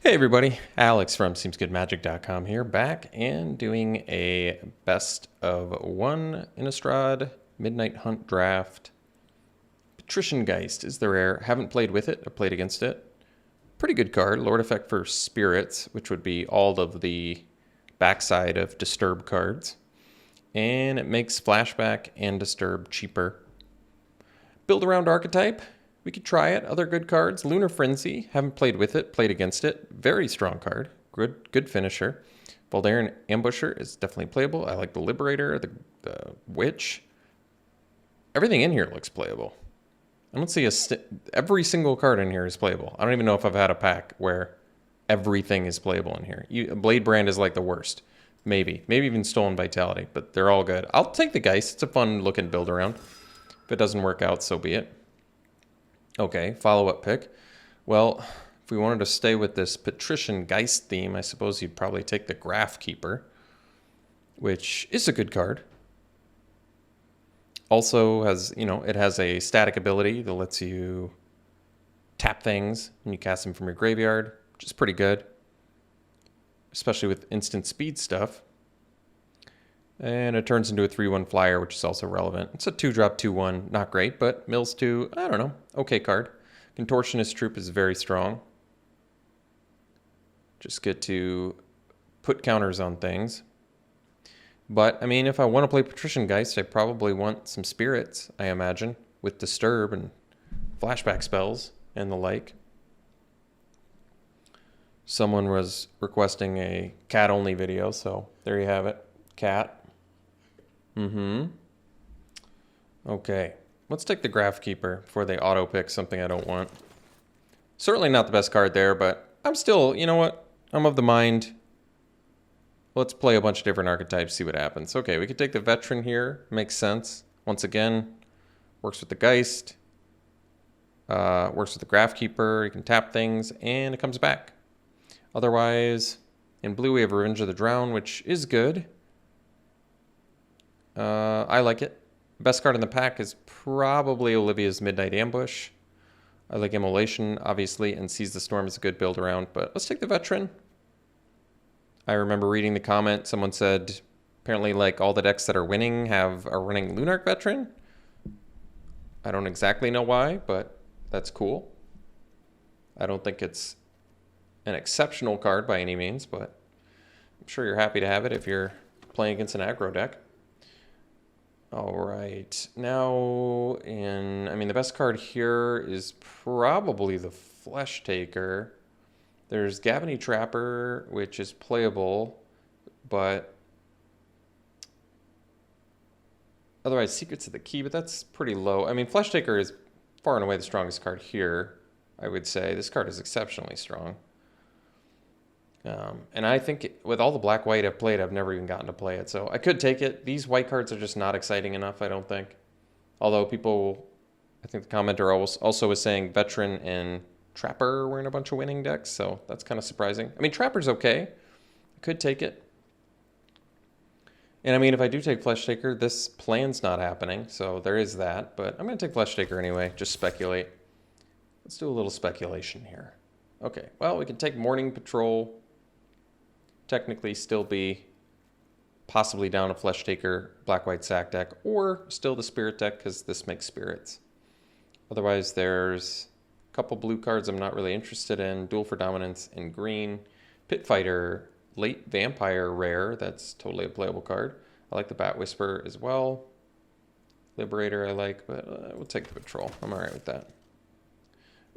Hey everybody, Alex from SeemsGoodMagic.com here, back and doing a best of one Innistrad Midnight Hunt draft. Patrician Geist is the rare. Haven't played with it or played against it. Pretty good card. Lord effect for spirits, which would be all of the backside of disturb cards. And it makes flashback and disturb cheaper. Build around archetype. We could try it. Other good cards. Lunar Frenzy. Haven't played with it. Played against it. Very strong card. Good finisher. Voldaren Ambusher is definitely playable. I like the Liberator, the Witch. Everything in here looks playable. I don't see every single card in here is playable. I don't even know if I've had a pack where everything is playable in here. Blade Brand is like the worst. Maybe even Stolen Vitality, but they're all good. I'll take the Geist. It's a fun looking build around. If it doesn't work out, so be it. Okay, follow-up pick. Well, if we wanted to stay with this Patrician Geist theme, I suppose you'd probably take the Graph Keeper, which is a good card. Also has, it has a static ability that lets you tap things when you cast them from your graveyard, which is pretty good, especially with instant speed stuff. And it turns into a 3/1 flyer, which is also relevant. It's a 2-drop, 2/1. Not great, but mills 2, I don't know. Okay card. Contortionist Troop is very strong. Just get to put counters on things. But, I mean, if I want to play Patrician Geist, I probably want some spirits, I imagine, with Disturb and flashback spells and the like. Someone was requesting a cat-only video, so there you have it. Cat. Okay, let's take the Graph Keeper before they auto-pick something I don't want. Certainly not the best card there, but I'm still, you know what? I'm of the mind. Let's play a bunch of different archetypes, see what happens. Okay, we could take the Veteran here. Makes sense. Once again, works with the Geist. Works with the Graph Keeper. You can tap things, and it comes back. Otherwise, in blue we have Revenge of the Drowned, which is good. I like it. Best card in the pack is probably Olivia's Midnight Ambush. I like Immolation, obviously, and Seize the Storm is a good build around, but let's take the Veteran. I remember reading the comment, someone said, apparently like all the decks that are winning are running Lunarch Veteran. I don't exactly know why, but that's cool. I don't think it's an exceptional card by any means, but I'm sure you're happy to have it if you're playing against an aggro deck. All right, now the best card here is probably the Flesh Taker. There's Gavany Trapper, which is playable, but otherwise Secrets of the Key, but that's pretty low. I mean, Flesh Taker is far and away the strongest card here, I would say. This card is exceptionally strong. And I think with all the black-white I've played, I've never even gotten to play it. So I could take it. These white cards are just not exciting enough, I don't think. Although I think the commenter also was saying Veteran and Trapper were in a bunch of winning decks. So that's kind of surprising. I mean, Trapper's okay. I could take it. And I mean, if I do take Flesh Taker, this plan's not happening. So there is that. But I'm going to take Flesh Taker anyway. Just speculate. Let's do a little speculation here. Okay, well, we can take Morning Patrol. Technically still be possibly down a Flesh Taker black-white sack deck, or still the Spirit deck because this makes spirits. Otherwise, there's a couple blue cards I'm not really interested in. Duel for Dominance in green. Pit Fighter, late Vampire rare. That's totally a playable card. I like the Bat Whisper as well. Liberator I like, but we'll take the Patrol. I'm all right with that.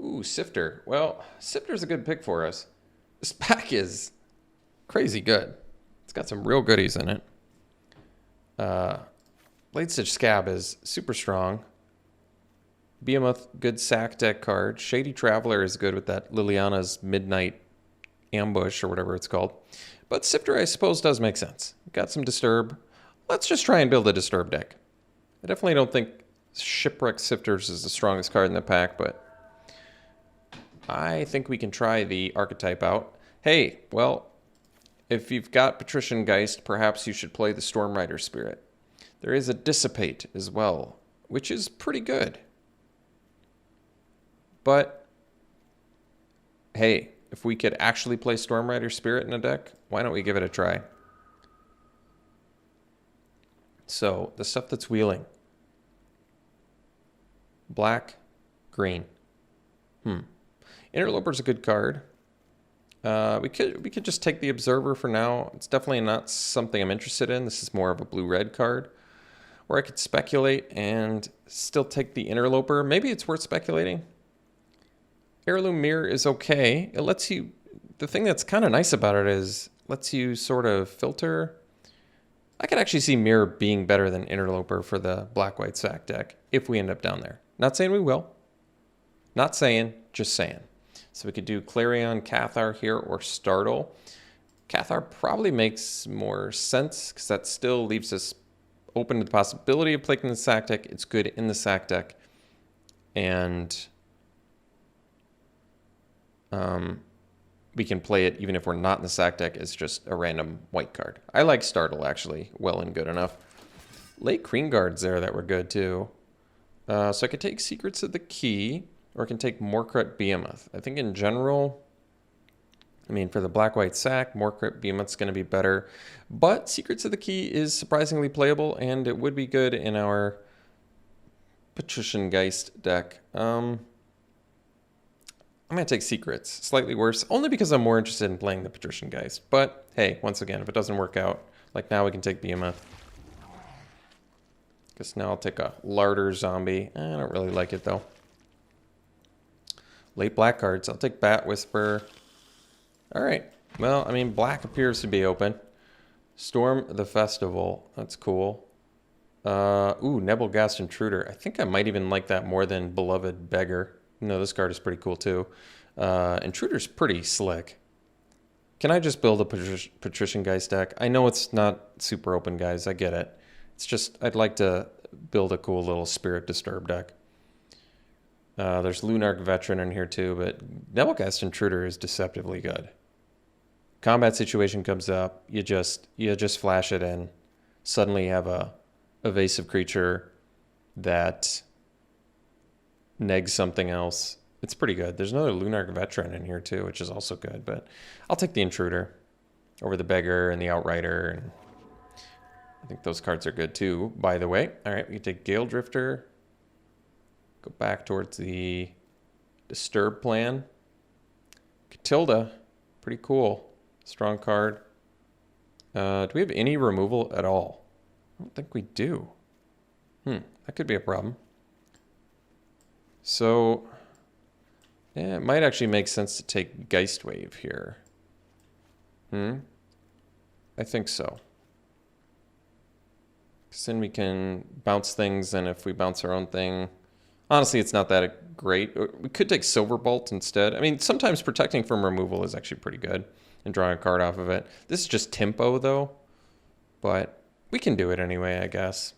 Ooh, Sifter. Well, Sifter's a good pick for us. This pack is crazy good. It's got some real goodies in it. Blade Stitch Scab is super strong. Behemoth, good sack deck card. Shady Traveler is good with that Liliana's Midnight Ambush or whatever it's called. But Sifter, I suppose, does make sense. Got some Disturb. Let's just try and build a Disturb deck. I definitely don't think Shipwreck Sifters is the strongest card in the pack, but I think we can try the archetype out. Hey, well, if you've got Patrician Geist, perhaps you should play the Stormrider Spirit. There is a Dissipate as well, which is pretty good. But, hey, if we could actually play Stormrider Spirit in a deck, why don't we give it a try? So, the stuff that's wheeling. Black, green. Interloper's a good card. We could just take the Observer for now. It's definitely not something I'm interested in. This is more of a blue-red card. Or I could speculate and still take the Interloper. Maybe it's worth speculating. Heirloom Mirror is okay. It lets you... The thing that's kind of nice about it is lets you sort of filter. I could actually see Mirror being better than Interloper for the black-white sack deck if we end up down there. Not saying we will. Not saying, just saying. So we could do Clarion, Cathar here, or Startle. Cathar probably makes more sense because that still leaves us open to the possibility of playing the sack deck. It's good in the sack deck. And we can play it even if we're not in the sack deck as just a random white card. I like Startle, actually, well and good enough. Late Green Guards there that were good, too. So I could take Secrets of the Key, or I can take Morkrut Behemoth. I think in general, I mean, for the black-white sack, Morkrut Behemoth's going to be better. But Secrets of the Key is surprisingly playable, and it would be good in our Patrician Geist deck. I'm going to take Secrets. Slightly worse, only because I'm more interested in playing the Patrician Geist. But, hey, once again, if it doesn't work out, like now we can take Behemoth. Because now I'll take a Larder Zombie. I don't really like it, though. Late black cards. I'll take Bat Whisperer. All right. Well, I mean, black appears to be open. Storm the Festival. That's cool. Nebelgast Intruder. I think I might even like that more than Beloved Beggar. No, this card is pretty cool, too. Intruder's pretty slick. Can I just build a Patrician Geist deck? I know it's not super open, guys. I get it. It's just, I'd like to build a cool little Spirit Disturb deck. There's Lunarch Veteran in here too, but Nebelgast Intruder is deceptively good. Combat situation comes up, you just flash it in. Suddenly you have a evasive creature that negs something else. It's pretty good. There's another Lunarch Veteran in here too, which is also good, but I'll take the Intruder over the Beggar and the Outrider, and I think those cards are good too, by the way. All right, we can take Gale Drifter. Go back towards the Disturb plan. Catilda, pretty cool. Strong card. Do we have any removal at all? I don't think we do. That could be a problem. So, yeah, it might actually make sense to take Geist Wave here. I think so. Because then we can bounce things, and if we bounce our own thing... Honestly, it's not that great. We could take Silverbolt instead. I mean, sometimes protecting from removal is actually pretty good and drawing a card off of it. This is just tempo, though. But we can do it anyway, I guess.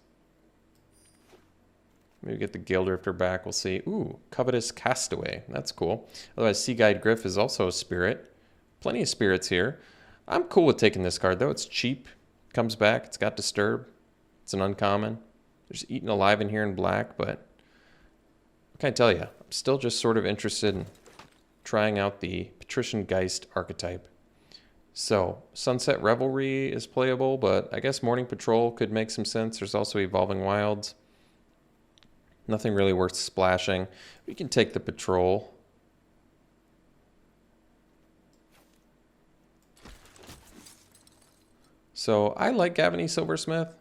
Maybe get the Gale Drifter back. We'll see. Ooh, Covetous Castaway. That's cool. Otherwise, Seaguide Griff is also a spirit. Plenty of spirits here. I'm cool with taking this card, though. It's cheap. Comes back. It's got Disturb. It's an uncommon. There's Eaten Alive in here in black, but... What can I tell you? I'm still just sort of interested in trying out the Patrician Geist archetype. So, Sunset Revelry is playable, but I guess Morning Patrol could make some sense. There's also Evolving Wilds. Nothing really worth splashing. We can take the Patrol. So, I like Gavany Silversmith.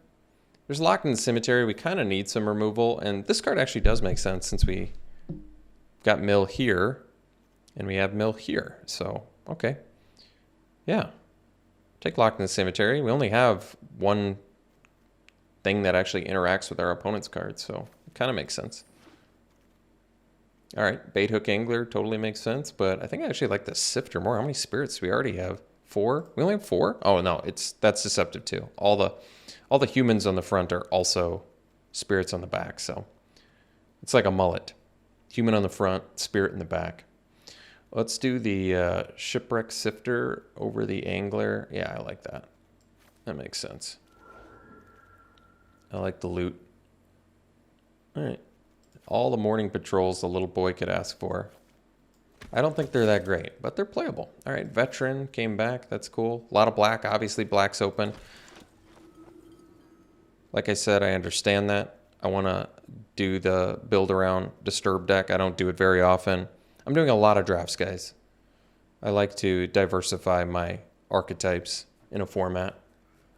There's Locked in the Cemetery. We kind of need some removal. And this card actually does make sense since we got Mill here. And we have Mill here. So, okay. Yeah. Take Locked in the Cemetery. We only have one thing that actually interacts with our opponent's cards. So, it kind of makes sense. All right. Bait Hook Angler totally makes sense. But I think I actually like the Sifter more. How many spirits do we already have? 4? We only have 4? Oh, no. That's deceptive too. All the humans on the front are also spirits on the back, so it's like a mullet. Human on the front, spirit in the back. Let's do the Shipwreck Sifter over the Angler. Yeah, I like that. That makes sense. I like the loot. All right. All the morning patrols the little boy could ask for. I don't think they're that great, but they're playable. All right, Veteran came back. That's cool. A lot of black. Obviously, black's open. Like I said, I understand that. I want to do the build around Disturb deck. I don't do it very often. I'm doing a lot of drafts, guys. I like to diversify my archetypes in a format.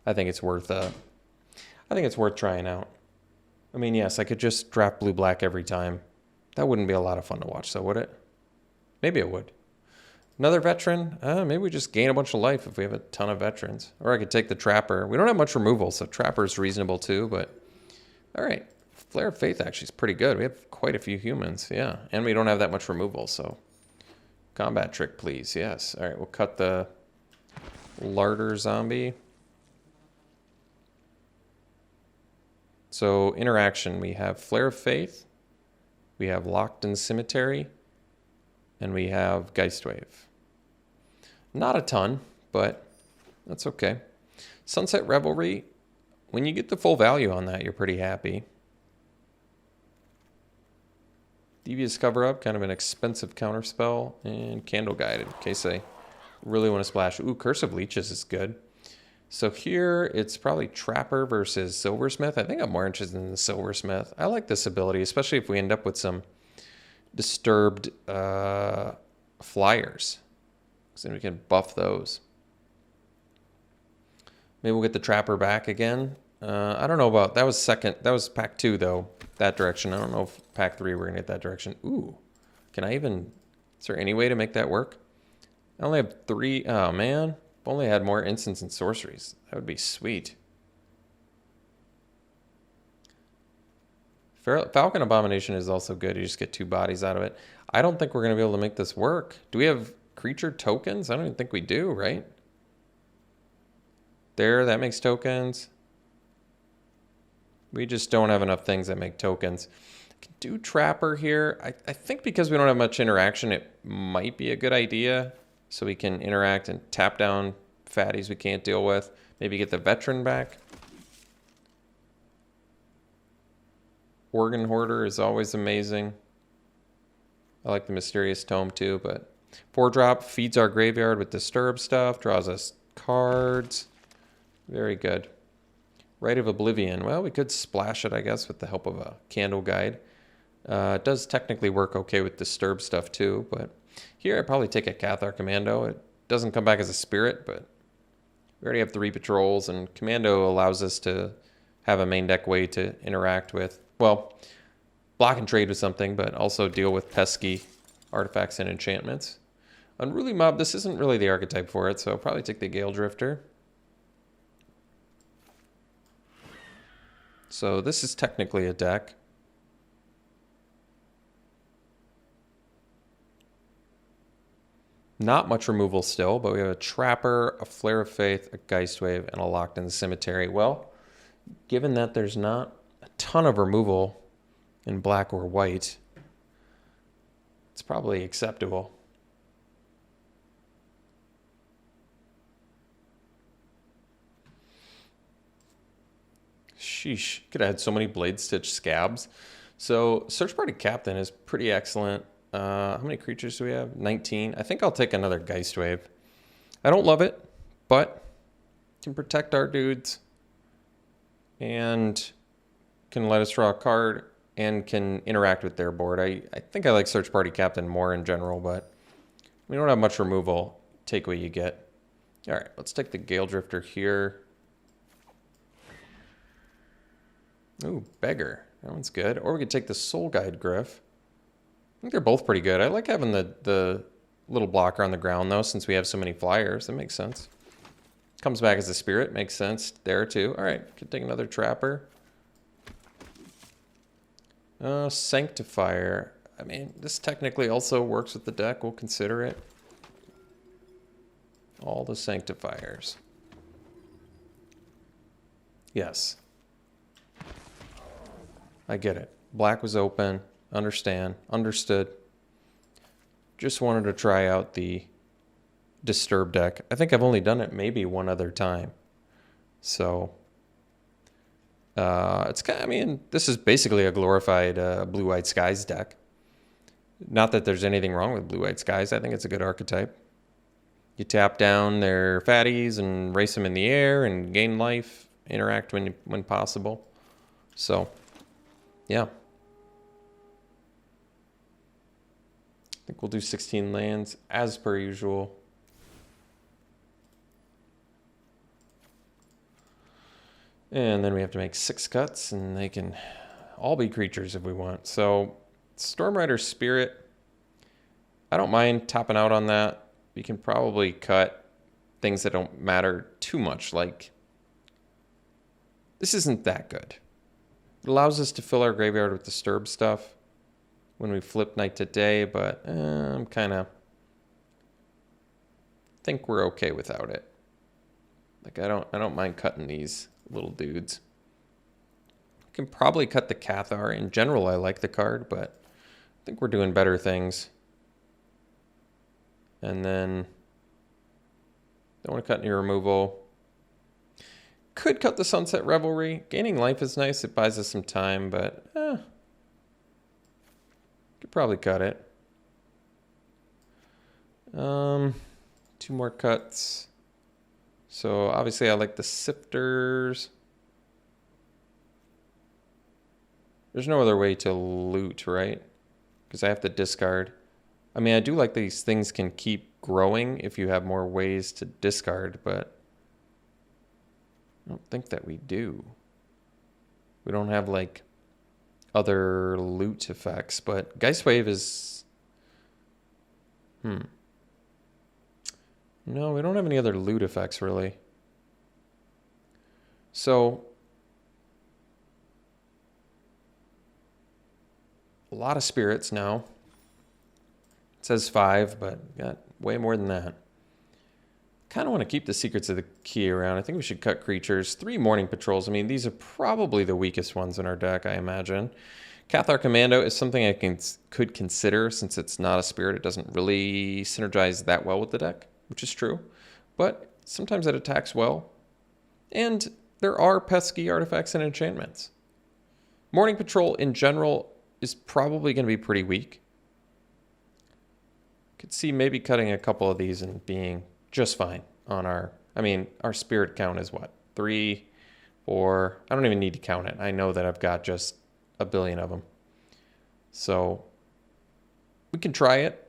I think it's worth trying out. I mean, yes, I could just draft blue-black every time. That wouldn't be a lot of fun to watch, though, would it? Maybe it would. Another veteran? Maybe we just gain a bunch of life if we have a ton of veterans. Or I could take the Trapper. We don't have much removal, so Trapper's reasonable too, but... All right. Flare of Faith actually is pretty good. We have quite a few humans, yeah. And we don't have that much removal, so... Combat trick, please. Yes. All right, we'll cut the Larder Zombie. So, interaction. We have Flare of Faith. We have Locked in Cemetery. And we have Geistwave. Not a ton, but that's okay. Sunset Revelry. When you get the full value on that, you're pretty happy. Devious Cover-Up, kind of an expensive counterspell. And Candle Guide, in case I really want to splash. Ooh, Curse of Leeches is good. So here, it's probably Trapper versus Silversmith. I think I'm more interested in the Silversmith. I like this ability, especially if we end up with some disturbed flyers. So then we can buff those. Maybe we'll get the Trapper back again. I don't know about... That was second... That was pack 2, though. That direction. I don't know if pack 3 we're going to get that direction. Ooh. Can I even... Is there any way to make that work? I only have 3... Oh, man. If only I had more instants and sorceries. That would be sweet. Falcon Abomination is also good. You just get 2 bodies out of it. I don't think we're going to be able to make this work. Do we have creature tokens? I don't even think we do, right? There, that makes tokens. We just don't have enough things that make tokens. I can do Trapper here. I think because we don't have much interaction, it might be a good idea. So we can interact and tap down fatties we can't deal with. Maybe get the Veteran back. Organ Hoarder is always amazing. I like the Mysterious Tome too, but 4-drop feeds our graveyard with Disturb stuff, draws us cards. Very good. Rite of Oblivion. Well, we could splash it, I guess, with the help of a Candle Guide. It does technically work okay with Disturb stuff too, but here I'd probably take a Cathar Commando. It doesn't come back as a spirit, but we already have 3 patrols, and Commando allows us to have a main deck way to interact with, well, block and trade with something, but also deal with pesky artifacts and enchantments. Unruly Mob, this isn't really the archetype for it, so I'll probably take the Gale Drifter. So this is technically a deck. Not much removal still, but we have a Trapper, a Flare of Faith, a Geistwave, and a Locked in the Cemetery. Well, given that there's not a ton of removal in black or white, it's probably acceptable. Sheesh, could have had so many Blade Stitch Scabs. So Search Party Captain is pretty excellent. How many creatures do we have? 19. I think I'll take another Geistwave. I don't love it, but can protect our dudes and can let us draw a card and can interact with their board. I think I like Search Party Captain more in general, but we don't have much removal. Take what you get. All right, let's take the Gale Drifter here. Ooh, Beggar. That one's good. Or we could take the Soul Guide Griff. I think they're both pretty good. I like having the little blocker on the ground, though, since we have so many flyers. That makes sense. Comes back as a spirit. Makes sense there, too. All right, could take another Trapper. Sanctifier. I mean, this technically also works with the deck. We'll consider it. All the Sanctifiers. Yes. I get it. Black was open. Understood. Just wanted to try out the Disturb deck. I think I've only done it maybe one other time. So, it's kind of, I mean, this is basically a glorified Blue-White Skies deck. Not that there's anything wrong with blue-white skies. I think it's a good archetype. You tap down their fatties and race them in the air and gain life, interact when possible. So, yeah. I think we'll do 16 lands as per usual. And then we have to make 6 cuts, and they can all be creatures if we want. So, Stormrider Spirit, I don't mind topping out on that. We can probably cut things that don't matter too much, like this isn't that good. It allows us to fill our graveyard with Disturb stuff when we flip night to day, but I'm kind of think we're okay without it. Like I don't mind cutting these little dudes. We can probably cut the Cathar. In general, I like the card, but I think we're doing better things. And then don't want to cut any removal. Could cut the Sunset Revelry. Gaining life is nice. It buys us some time, but could probably cut it. 2 more cuts. So obviously I like the Sifters. There's no other way to loot, right? Because I have to discard. I mean, I do like these things can keep growing if you have more ways to discard, but I don't think that we do. We don't have, like, other loot effects, but Geistwave is... No, we don't have any other loot effects, really. So... a lot of spirits now. It says 5, but got way more than that. Kind of want to keep the Secrets of the Key around. I think we should cut creatures. 3 Morning Patrols. I mean, these are probably the weakest ones in our deck, I imagine. Cathar Commando is something I could consider since it's not a spirit. It doesn't really synergize that well with the deck, which is true. But sometimes it attacks well. And there are pesky artifacts and enchantments. Morning Patrol in general is probably going to be pretty weak. Could see maybe cutting a couple of these and being just fine on our... I mean, our spirit count is what? 3, 4... I don't even need to count it. I know that I've got just a billion of them. So, we can try it.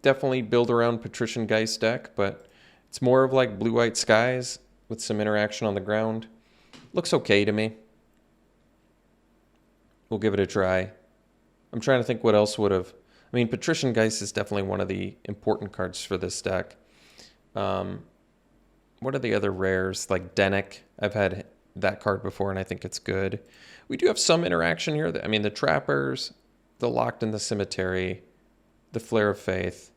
Definitely build around Patrician Geist deck, but it's more of like blue-white skies with some interaction on the ground. Looks okay to me. We'll give it a try. I'm trying to think what else would have... I mean, Patrician Geist is definitely one of the important cards for this deck. What are the other rares? Like Denick. I've had that card before, and I think it's good. We do have some interaction here. I mean, the Trappers, the Locked in the Cemetery, the Flare of Faith,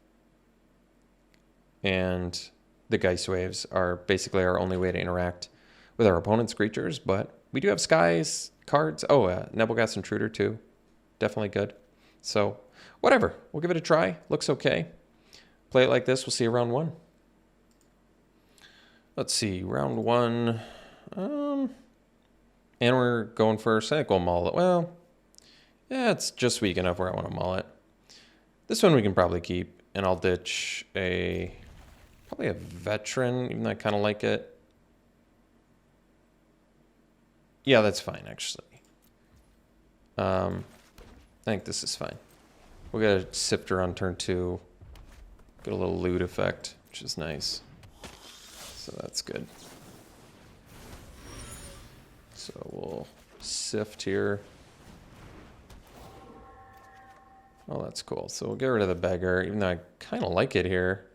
and the Geist Waves are basically our only way to interact with our opponent's creatures, but we do have Skies cards. Oh, Nebelgast Intruder too. Definitely good. So, whatever. We'll give it a try. Looks okay. Play it like this. We'll see you round 1. Let's see. Round 1. And we're going first. I think we'll mull it. Well, yeah, it's just weak enough where I want to mull it. This one we can probably keep, and I'll ditch probably a Veteran, even though I kind of like it. Yeah, that's fine, actually. I think this is fine. We'll get a Sifter on turn 2. Get a little loot effect, which is nice. So that's good. So we'll sift here. Oh, that's cool. So we'll get rid of the Beggar, even though I kind of like it here.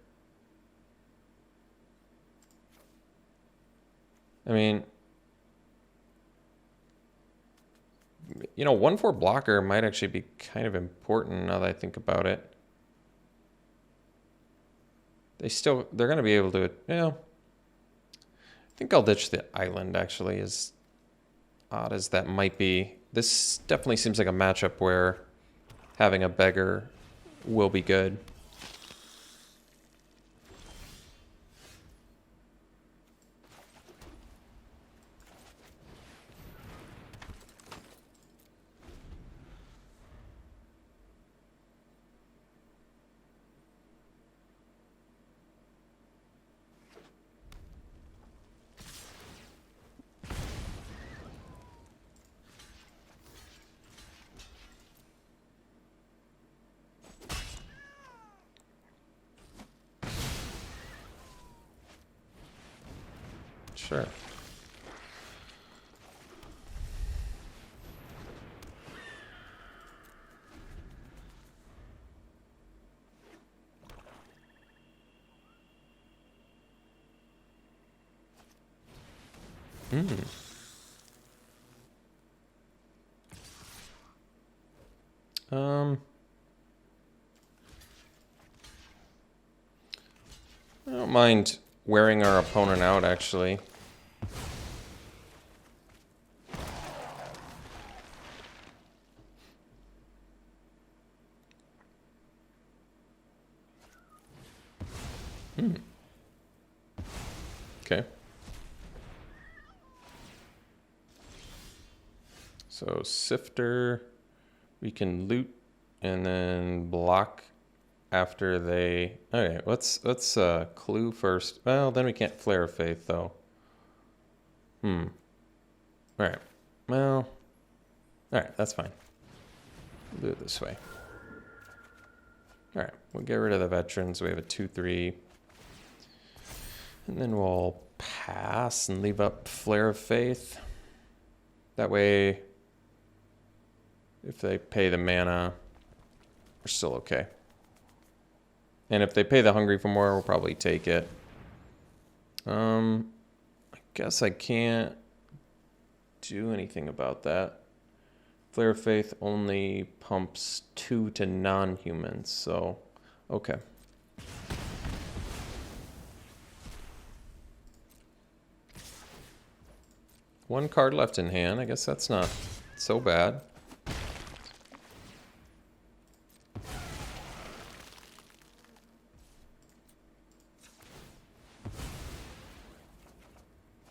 I mean, you know, 1/4 blocker might actually be kind of important now that I think about it. They're going to be able to, you know, I think I'll ditch the island, actually, as odd as that might be. This definitely seems like a matchup where having a Beggar will be good. Sure. I don't mind wearing our opponent out, actually. Okay. So Sifter, we can loot and then block after they. Okay, let's clue first. Well, then we can't Flare of Faith though. All right. Well. All right, that's fine. We'll do it this way. All right, we'll get rid of the veterans. We have a 2/3, and then we'll pass and leave up Flare of Faith. That way, if they pay the mana, we're still okay. And if they pay the Hungry for more, we'll probably take it. I guess I can't do anything about that. Flare of Faith only pumps 2 to non-humans, so okay. One card left in hand. I guess that's not so bad.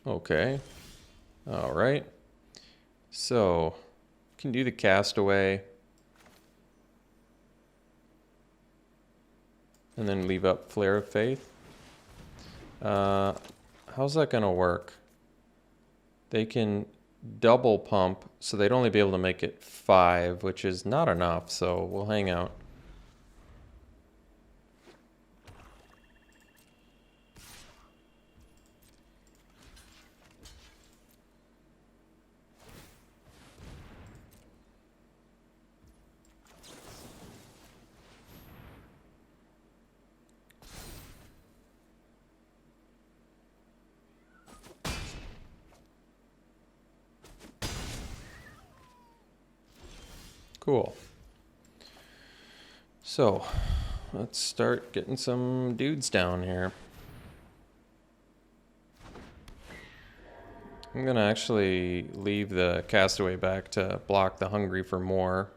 Okay. All right. So, can do the Castaway. And then leave up Flare of Faith. How's that going to work? They can double pump, so they'd only be able to make it 5, which is not enough, so we'll hang out. Cool. So, let's start getting some dudes down here. I'm gonna actually leave the Castaway back to block the Hungry for more.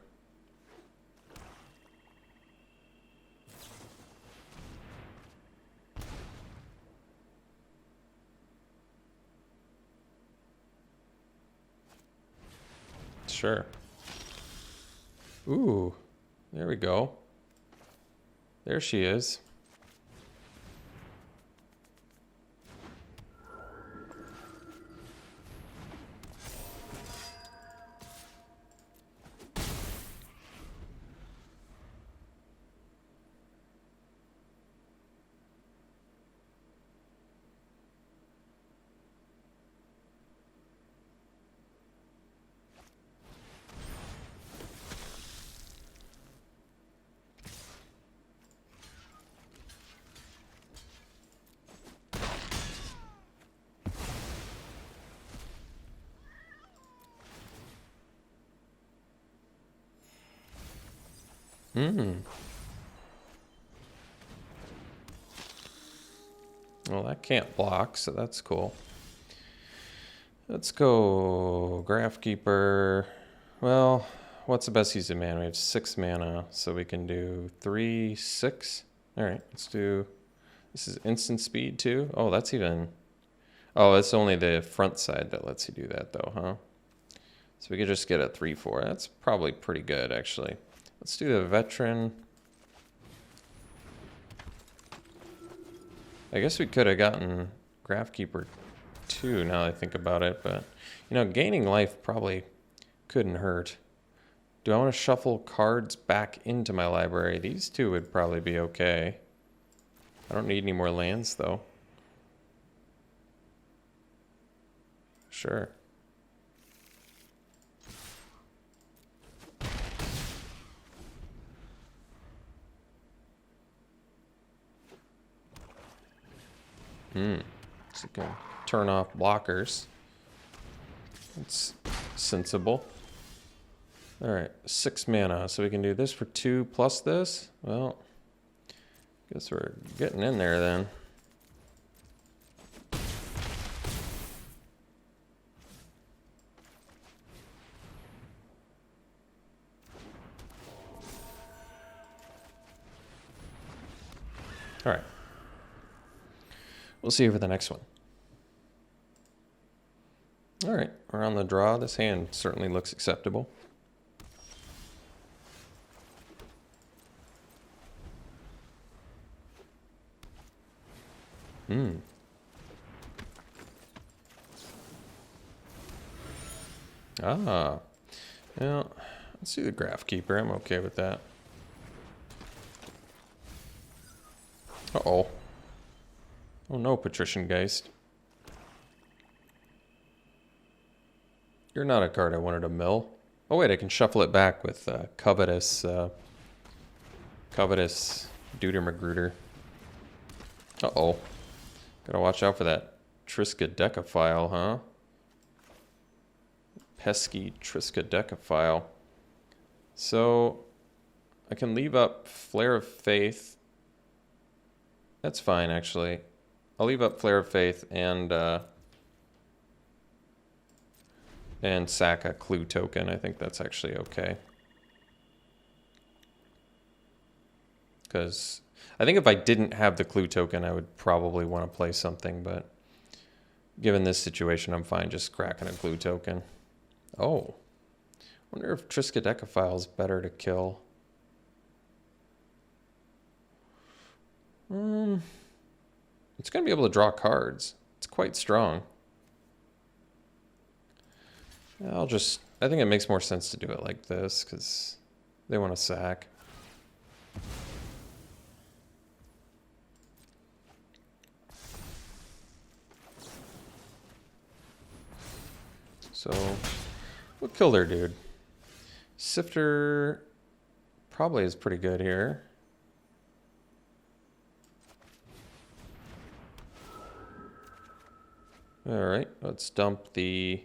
Sure. Ooh, there we go. There she is. Well, that can't block, so that's cool. Let's go Graphkeeper. Well, what's the best use of mana? We have 6 mana, so we can do 3, 6. All right, let's do. This is instant speed too. Oh, that's even. Oh, it's only the front side that lets you do that, though, huh? So we could just get a 3/4. That's probably pretty good, actually. Let's do the veteran. I guess we could have gotten Graphkeeper too, now that I think about it, but you know, gaining life probably couldn't hurt. Do I want to shuffle cards back into my library? These two would probably be okay. I don't need any more lands though. Sure. So you can turn off blockers. It's sensible. All right, 6 mana. So we can do this for 2 plus this. Well, guess we're getting in there then. All right. We'll see you for the next one. All right, we're on the draw. This hand certainly looks acceptable. Ah. Well, let's see the Graph Keeper. I'm okay with that. Uh-oh. Oh no, Patrician Geist. You're not a card I wanted to mill. Oh wait, I can shuffle it back with Covetous Duder Magruder. Uh-oh. Gotta watch out for that Triskaidekaphile, huh? Pesky Triskaidekaphile. So, I can leave up Flare of Faith. That's fine, actually. I'll leave up Flare of Faith and sack a Clue token. I think that's actually okay. Because I think if I didn't have the Clue token, I would probably want to play something, but given this situation, I'm fine just cracking a Clue token. Oh. I wonder if Triskaidekaphile is better to kill. It's going to be able to draw cards. It's quite strong. I think it makes more sense to do it like this because they want to sack. So we'll kill their dude. Sifter probably is pretty good here. Alright, let's dump the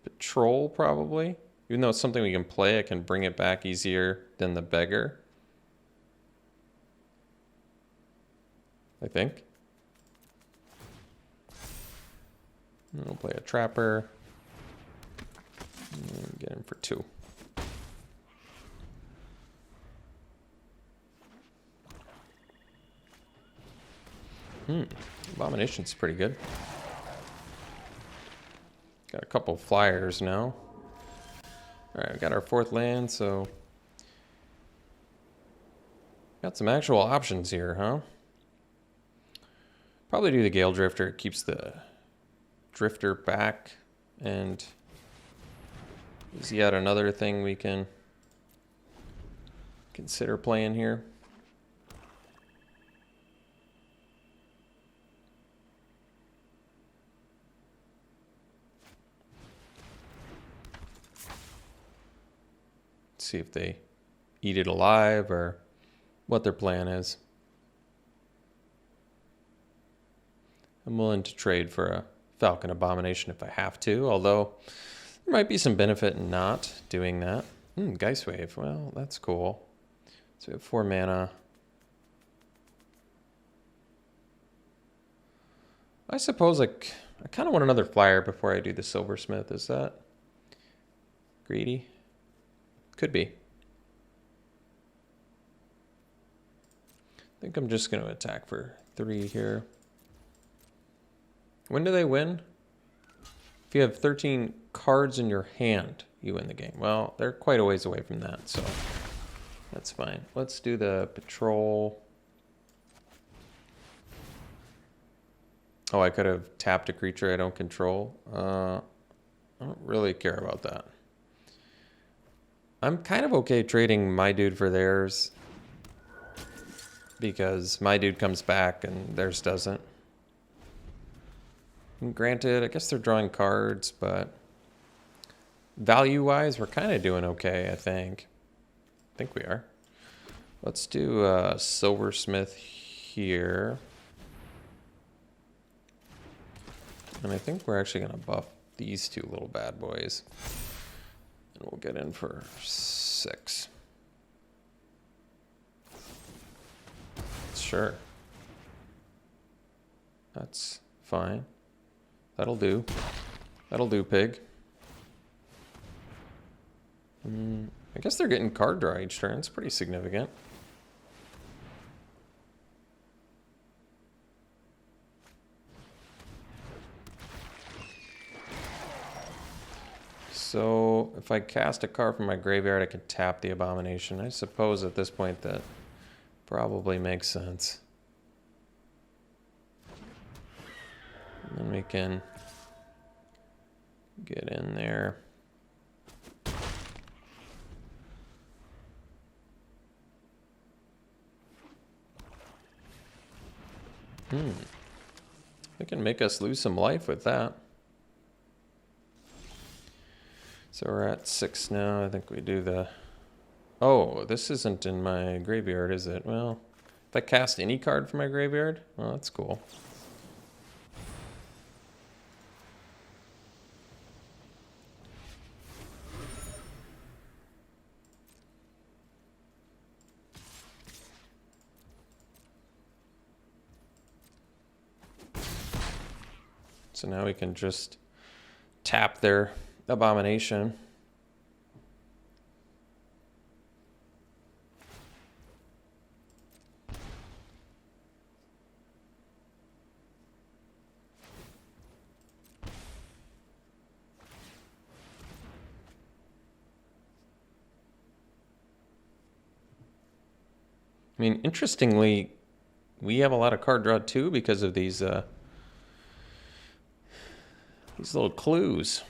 Patrol probably. Even though it's something we can play, I can bring it back easier than the Beggar. I think. We'll play a Trapper. And get him for 2. Abomination's pretty good. Got a couple flyers now. Alright, we got our 4th land, so got some actual options here, huh? Probably do the Gale Drifter. It keeps the Drifter back, and is yet another thing we can consider playing here. See if they eat it alive or what their plan is. I'm willing to trade for a Falcon Abomination if I have to, although there might be some benefit in not doing that. Geist Wave, well, that's cool. So we have 4 mana. I suppose I kind of want another flyer before I do the Silversmith. Is that greedy? Could be. I think I'm just going to attack for 3 here. When do they win? If you have 13 cards in your hand, you win the game. Well, they're quite a ways away from that, so that's fine. Let's do the Patrol. Oh, I could have tapped a creature I don't control. I don't really care about that. I'm kind of okay trading my dude for theirs because my dude comes back and theirs doesn't. And granted, I guess they're drawing cards, but value-wise, we're kind of doing okay, I think. I think we are. Let's do Silversmith here. And I think we're actually going to buff these two little bad boys. And we'll get in for 6. Sure. That's fine. That'll do. That'll do, pig. I guess they're getting card draw each turn. It's pretty significant. So if I cast a card from my graveyard, I can tap the Abomination. I suppose at this point that probably makes sense. And then we can get in there. They can make us lose some life with that. So we're at 6 now. I think we do the... Oh, this isn't in my graveyard, is it? Well, if I cast any card from my graveyard, well, that's cool. So now we can just tap their Abomination. I mean, interestingly, we have a lot of card draw too because of these little clues,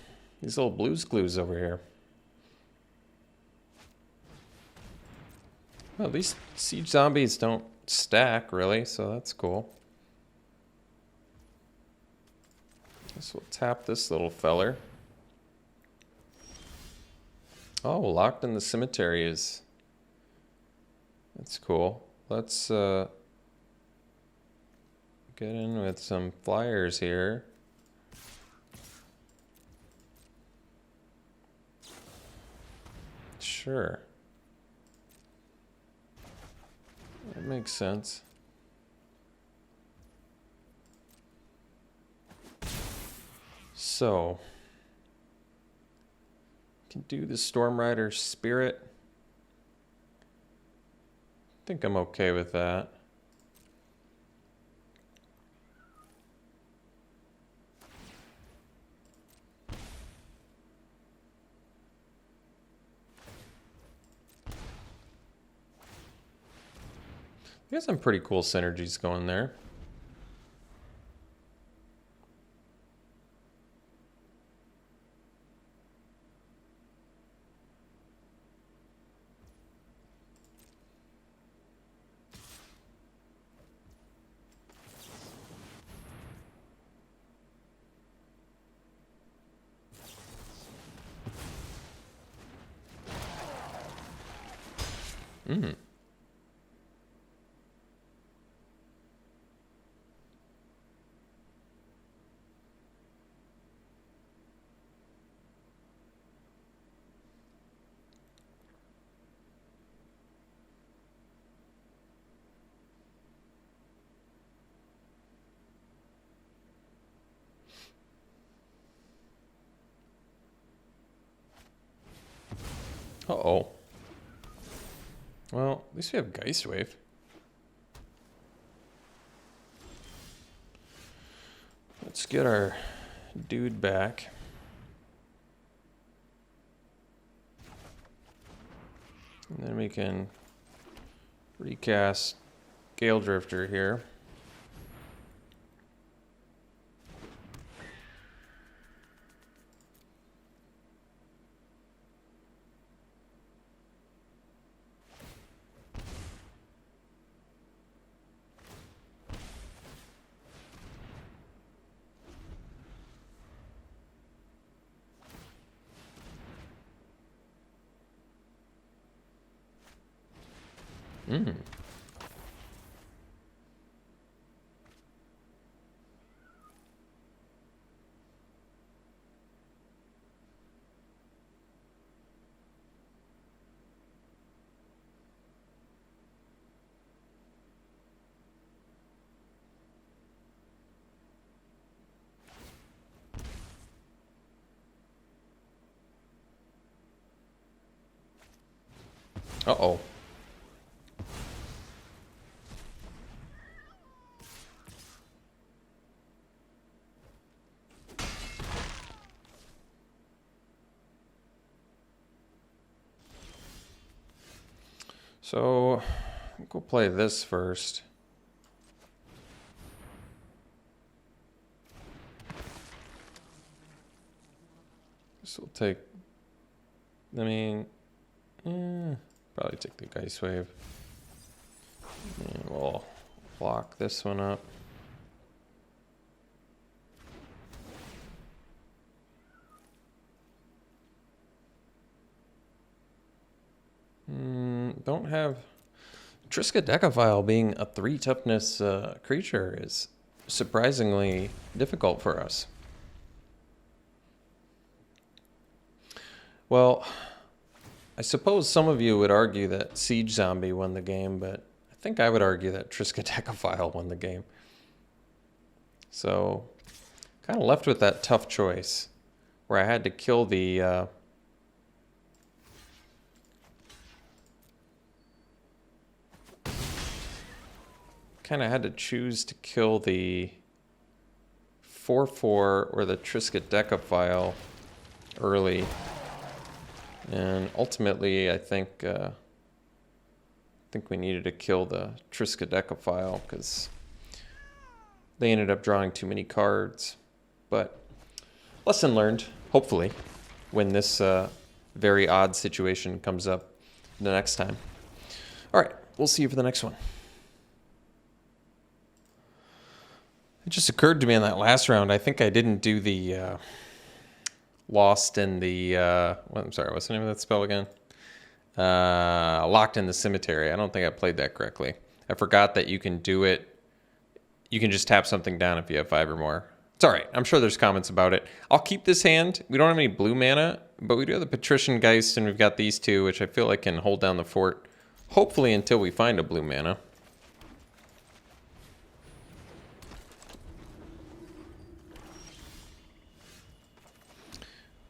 these little blues clues over here. Well, these siege zombies don't stack really, so that's cool. Guess we'll tap this little feller. Oh, Locked in the Cemetery is... That's cool. Let's get in with some flyers here. Sure. That makes sense. So, can do the Stormrider Spirit. I think I'm okay with that. We got some pretty cool synergies going there. Uh-oh. Well, at least we have Geist Wave. Let's get our dude back. And then we can recast Gale Drifter here. Mm. Uh-oh. So, I think we'll play this first. This will take, I mean, probably take the Geist Wave. And we'll block this one up. Don't have... Triskaidekaphile being a 3 toughness creature is surprisingly difficult for us. Well, I suppose some of you would argue that Siege Zombie won the game, but I think I would argue that Triskaidekaphile won the game. So, kind of left with that tough choice, where I had to kill the... kind of had to choose to kill the 4/4 or the Triskaidekaphile early. And ultimately, I think we needed to kill the Triskaidekaphile because they ended up drawing too many cards. But lesson learned, hopefully, when this very odd situation comes up the next time. All right, we'll see you for the next one. It just occurred to me in that last round, I think I didn't do the Lost in the... I'm sorry, what's the name of that spell again? Locked in the Cemetery. I don't think I played that correctly. I forgot that you can do it. You can just tap something down if you have 5 or more. It's all right. I'm sure there's comments about it. I'll keep this hand. We don't have any blue mana, but we do have the Patrician Geist, and we've got these two, which I feel like can hold down the fort, hopefully until we find a blue mana.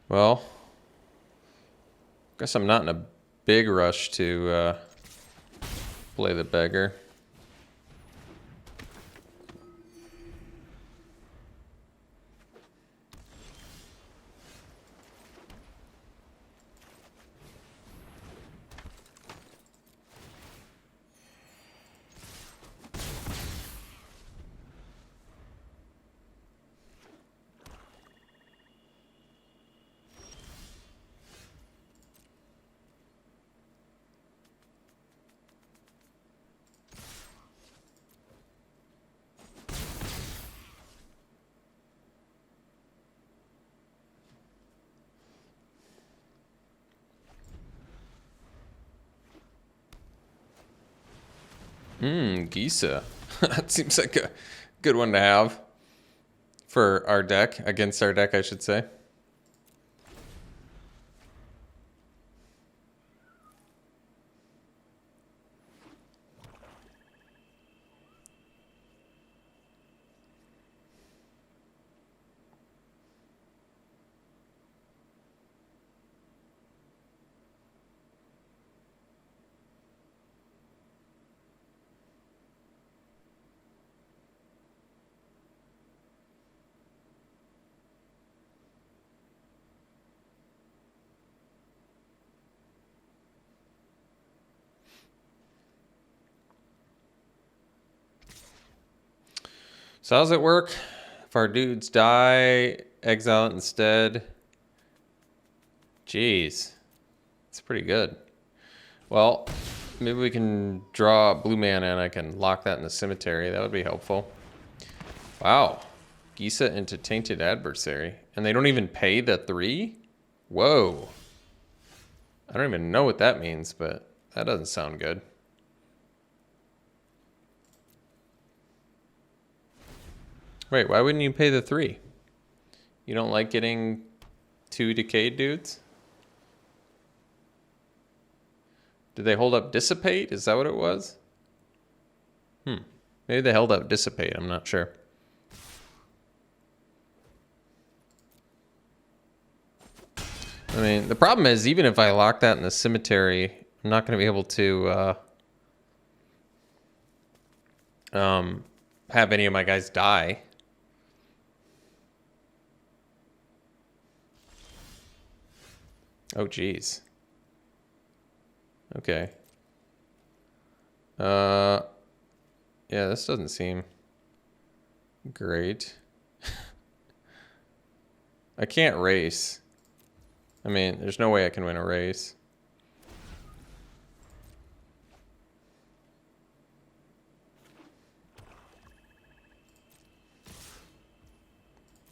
Well, guess I'm not in a big rush to play the beggar. Gisa. That seems like a good one to have for our deck, against our deck, I should say. So how's it work? If our dudes die, exile it instead. Jeez. It's pretty good. Well, maybe we can draw blue mana and I can lock that in the cemetery. That would be helpful. Wow. Gisa into Tainted Adversary. And they don't even pay the 3? Whoa. I don't even know what that means, but that doesn't sound good. Wait, why wouldn't you pay the 3? You don't like getting 2 decayed dudes? Did they hold up Dissipate? Is that what it was? Maybe they held up Dissipate. I'm not sure. I mean, the problem is, even if I lock that in the cemetery, I'm not going to be able to have any of my guys die. Oh, geez. Okay. Yeah, this doesn't seem great. I can't race. I mean, there's no way I can win a race.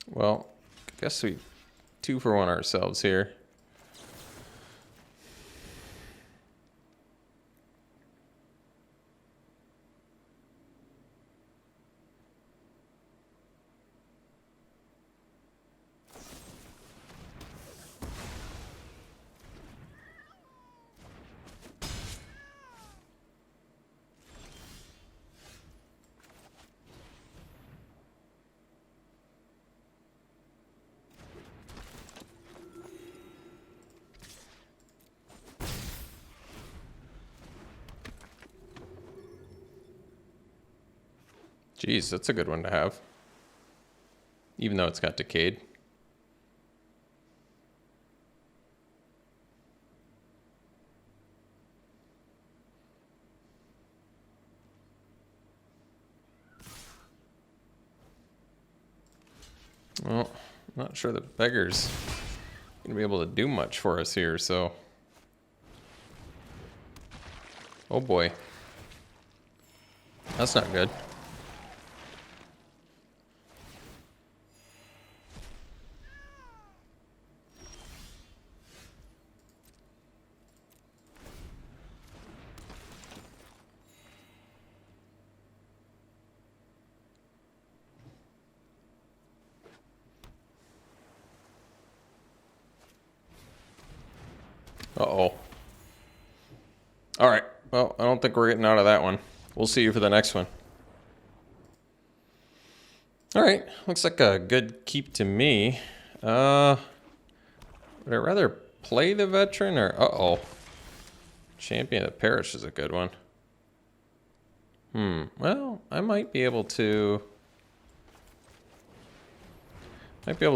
Well, I guess we 2-for-1 ourselves here. Jeez, that's a good one to have. Even though it's got decayed. Well, I'm not sure the beggar's gonna be able to do much for us here, so. Oh boy. That's not good. Uh-oh. All right. Well, I don't think we're getting out of that one. We'll see you for the next one. All right. Looks like a good keep to me. Would I rather play the veteran or... Uh-oh. Champion of the Parish is a good one. Well, I might be able to...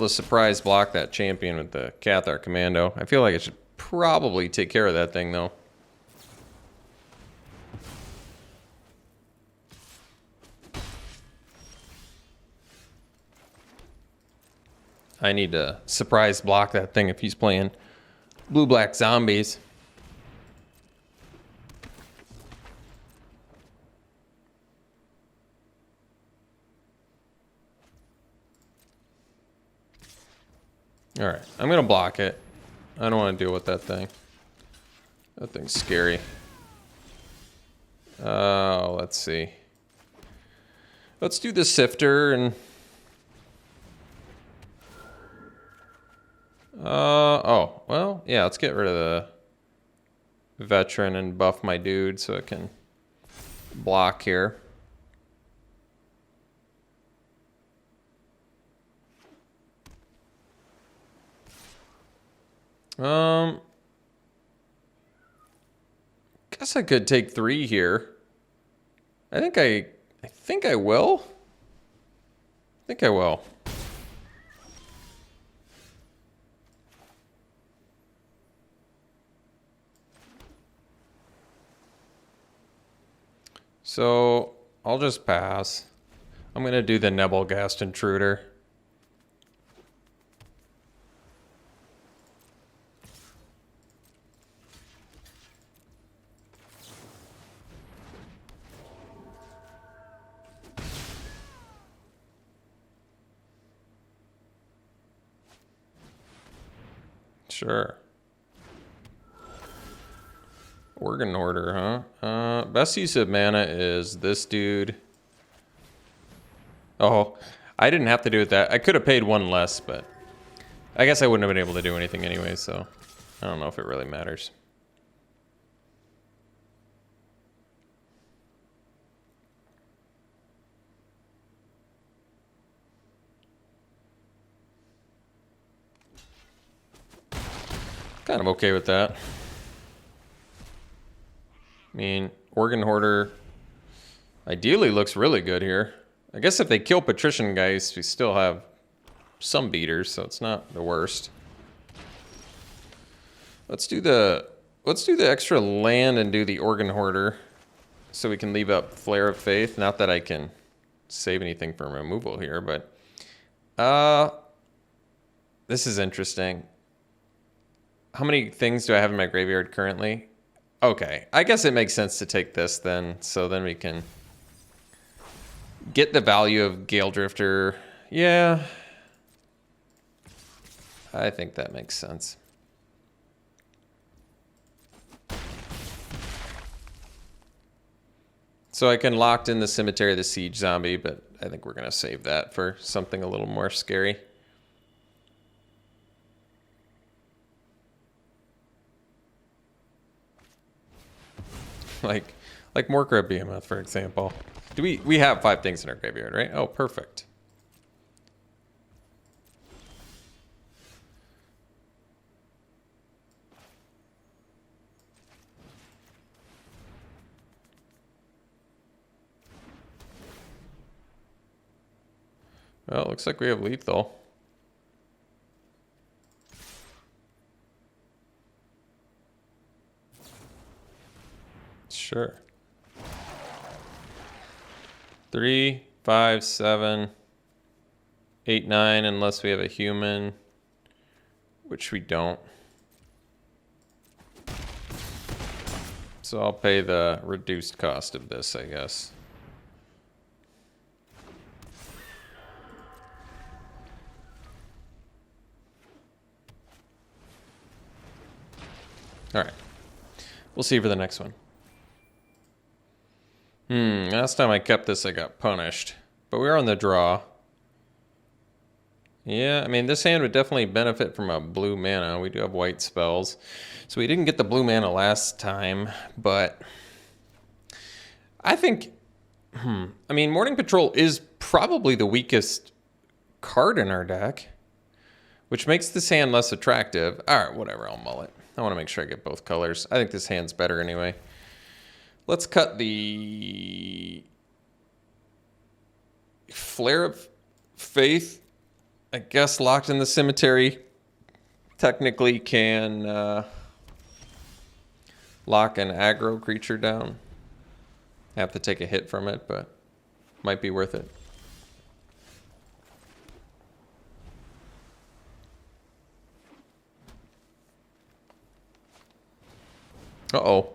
surprise block that champion with the Cathar Commando. I feel like I should probably take care of that thing, though. I need to surprise block that thing if he's playing blue-black zombies. All right, I'm gonna block it. I don't want to deal with that thing. That thing's scary. Let's see. Let's do the sifter and... oh, well, yeah, let's get rid of the veteran and buff my dude so it can block here. Guess I could take 3 here. I think I will. I think I will. So I'll just pass. I'm gonna do the Nebelgast Intruder. Sure. Organ Order, huh? Best use of mana is this dude. Oh, I didn't have to do it that. I could have paid one less, but I guess I wouldn't have been able to do anything anyway, so I don't know if it really matters. Kind of okay with that. I mean, Organ Hoarder ideally looks really good here. I guess if they kill Patrician Geist, we still have some beaters, so it's not the worst. Let's do the extra land and do the Organ Hoarder so we can leave up Flare of Faith. Not that I can save anything from removal here, but this is interesting. How many things do I have in my graveyard currently? Okay, I guess it makes sense to take this then, so then we can get the value of Gale Drifter. Yeah, I think that makes sense. So I can lock in the Cemetery of the Siege Zombie, but I think we're going to save that for something a little more scary. like Morkra Behemoth, for example. Do we have 5 things in our graveyard, right? Oh, perfect. Well, it looks like we have lethal. Sure. 3, 5, 7, 8, 9, unless we have a human, which we don't. So I'll pay the reduced cost of this, I guess. All right. We'll see for the next one. Last time I kept this, I got punished. But we were on the draw. Yeah, I mean, this hand would definitely benefit from a blue mana. We do have white spells. So we didn't get the blue mana last time, but I think, I mean, Morning Patrol is probably the weakest card in our deck, which makes this hand less attractive. All right, whatever, I'll mull it. I want to make sure I get both colors. I think this hand's better anyway. Let's cut the Flare of Faith. I guess locked in the cemetery technically can lock an aggro creature down. Have to take a hit from it, but might be worth it. Uh-oh.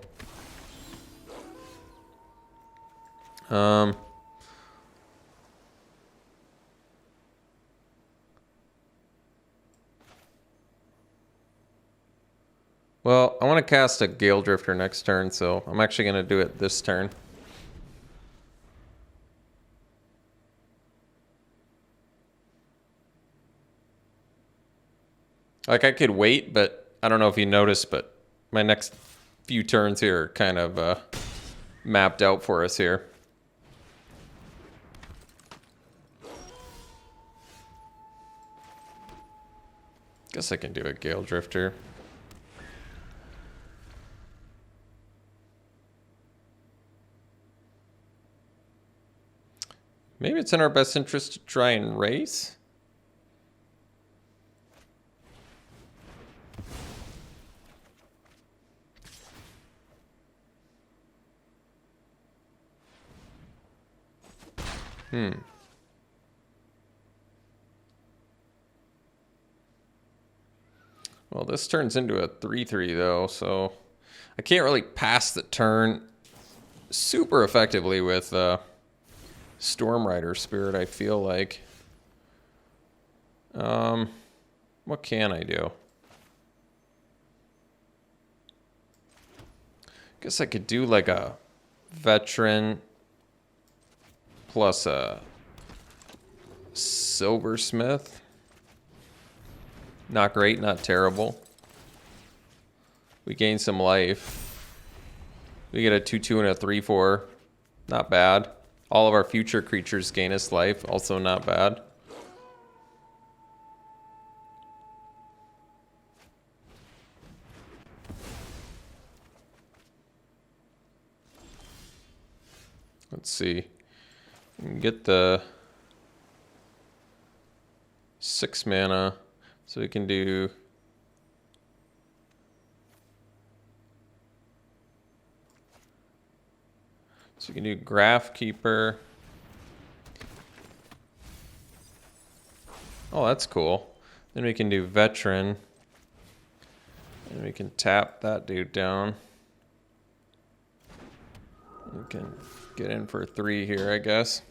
Well, I want to cast a Gale Drifter next turn, so I'm actually going to do it this turn. Like, I could wait, but I don't know if you noticed, but my next few turns here are kind of mapped out for us here. Guess I can do a Gale Drifter. Maybe it's in our best interest to try and race. Well, this turns into a 3/3 though, so I can't really pass the turn super effectively with Stormrider Spirit, I feel like. What can I do? Guess I could do like a Veteran plus a Silversmith. Not great, not terrible. We gain some life. We get a 2/2 and a 3/4. Not bad. All of our future creatures gain us life. Also not bad. Let's see. We can get the 6 mana. So we can do... So we can do Graph Keeper. Oh, that's cool. Then we can do Veteran. And we can tap that dude down. We can get in for 3 here, I guess.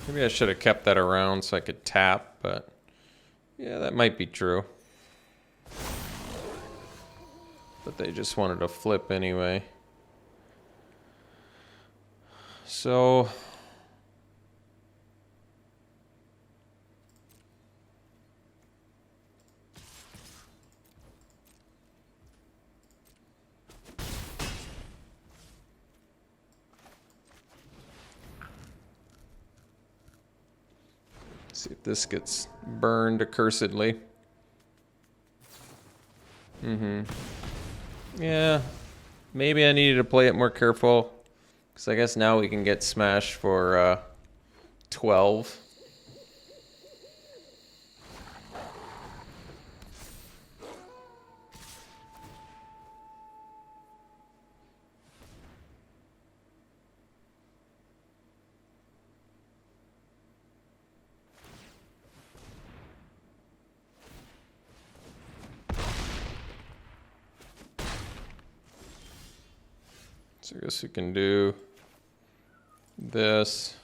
Maybe I should have kept that around so I could tap, but yeah, that might be true. But they just wanted to flip anyway. So see if this gets burned accursedly. Yeah, maybe I needed to play it more careful. Because I guess now we can get smashed for 12. So I guess we can do this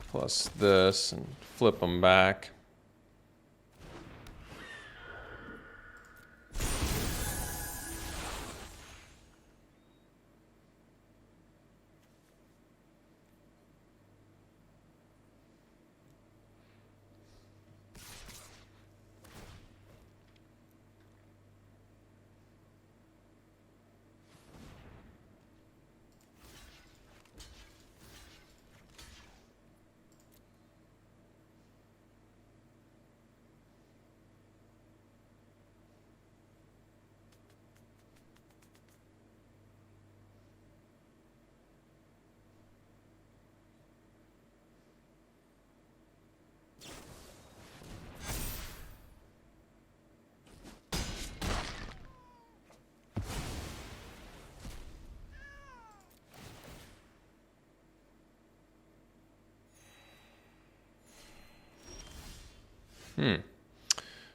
plus this and flip them back.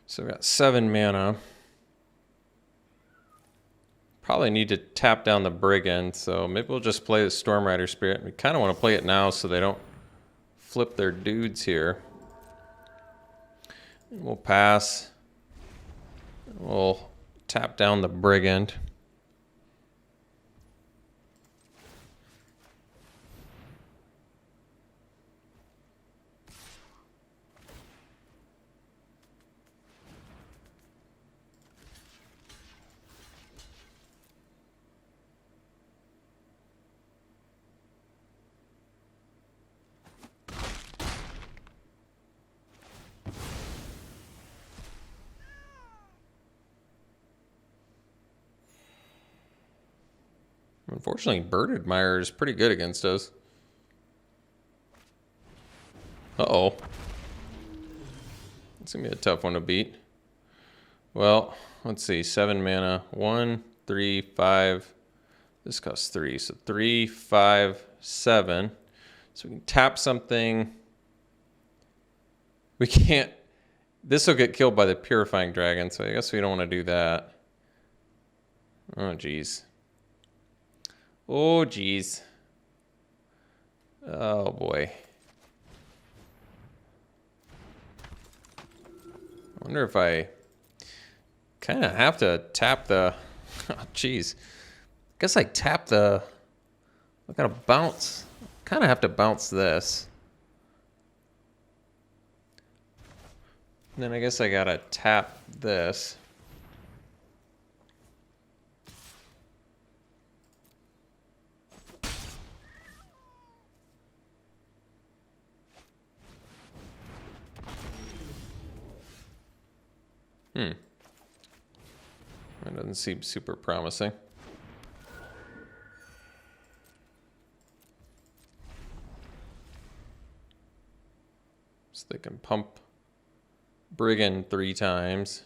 So we got 7 mana. Probably need to tap down the Brigand, so maybe we'll just play the Stormrider Spirit. We kind of want to play it now so they don't flip their dudes here. And we'll pass. We'll tap down the Brigand. Unfortunately, Bird Admirer is pretty good against us. Uh-oh. It's going to be a tough one to beat. Well, let's see. 7 mana. 1, 3, 5. This costs 3. So 3, 5, 7. So we can tap something. We can't. This will get killed by the Purifying Dragon, so I guess we don't want to do that. Oh, geez. Oh, geez. Oh, boy. Wonder if I kind of have to tap the... Oh, jeez. Guess I tap the... I gotta bounce. Kind of have to bounce this. And then I guess I gotta tap this. That doesn't seem super promising. So they can pump Brigand 3 times.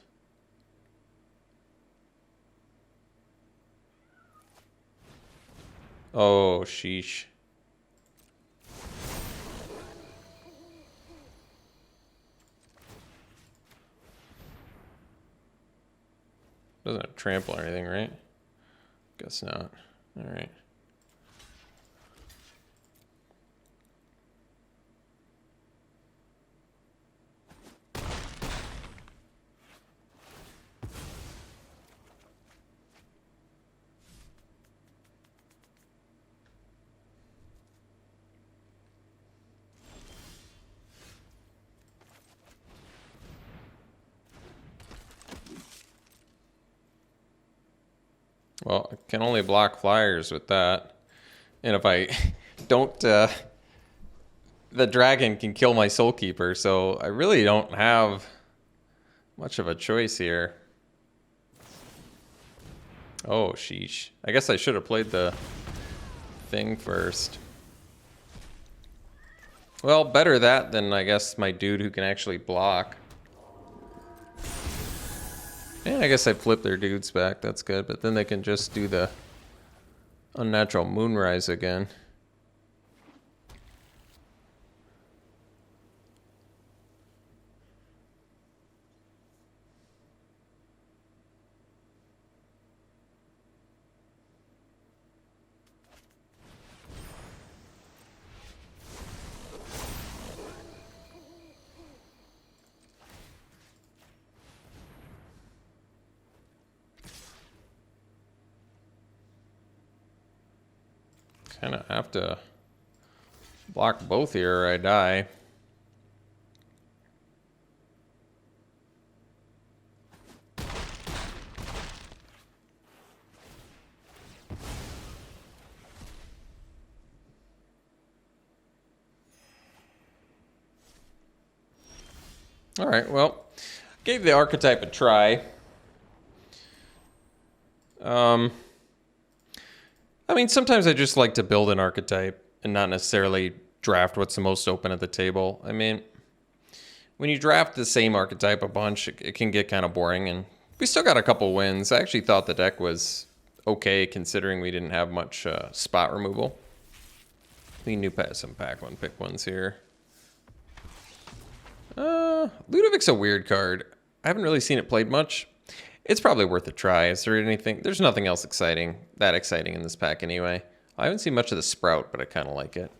Oh, sheesh. Doesn't have trample or anything, right? Guess not. All right. Well, I can only block flyers with that. And if I don't, the dragon can kill my Soul Keeper, so I really don't have much of a choice here. Oh, sheesh. I guess I should have played the thing first. Well, better that than, I guess, my dude who can actually block. And I guess I flipped their dudes back. That's good. But then they can just do the unnatural Moonrise again. Kind of have to block both here or I die. All right, well, gave the archetype a try. I mean, sometimes I just like to build an archetype and not necessarily draft what's the most open at the table. I mean, when you draft the same archetype a bunch, it can get kind of boring, and we still got a couple wins. I actually thought the deck was okay considering we didn't have much spot removal. We knew some pack one pick ones here. Ludovic's a weird card. I haven't really seen it played much. It's probably worth a try. Is there anything? There's nothing else that exciting in this pack anyway. I haven't seen much of the Sprout, but I kind of like it.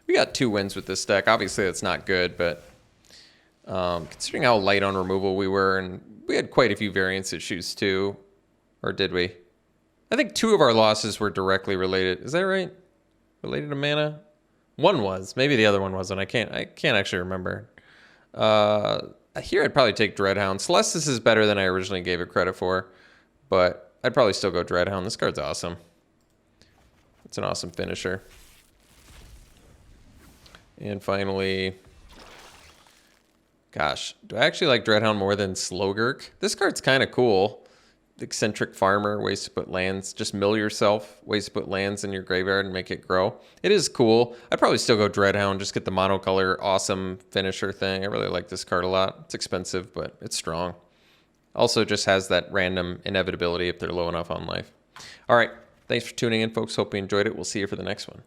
We got 2 wins with this deck. Obviously, that's not good, but considering how light on removal we were, and we had quite a few variance issues too, or did we? I think 2 of our losses were directly related. Is that right? Related to mana? One was. Maybe the other one wasn't. I can't actually remember. Here I'd probably take Dreadhound. Celestis is better than I originally gave it credit for, but I'd probably still go Dreadhound. This card's awesome. It's an awesome finisher. And finally, gosh, do I actually like Dreadhound more than Slogurk? This card's kind of cool. Eccentric Farmer, ways to put lands. Just mill yourself, ways to put lands in your graveyard and make it grow. It is cool. I'd probably still go Dreadhound, just get the monocolor, awesome finisher thing. I really like this card a lot. It's expensive, but it's strong. Also just has that random inevitability if they're low enough on life. All right, thanks for tuning in, folks. Hope you enjoyed it. We'll see you for the next one.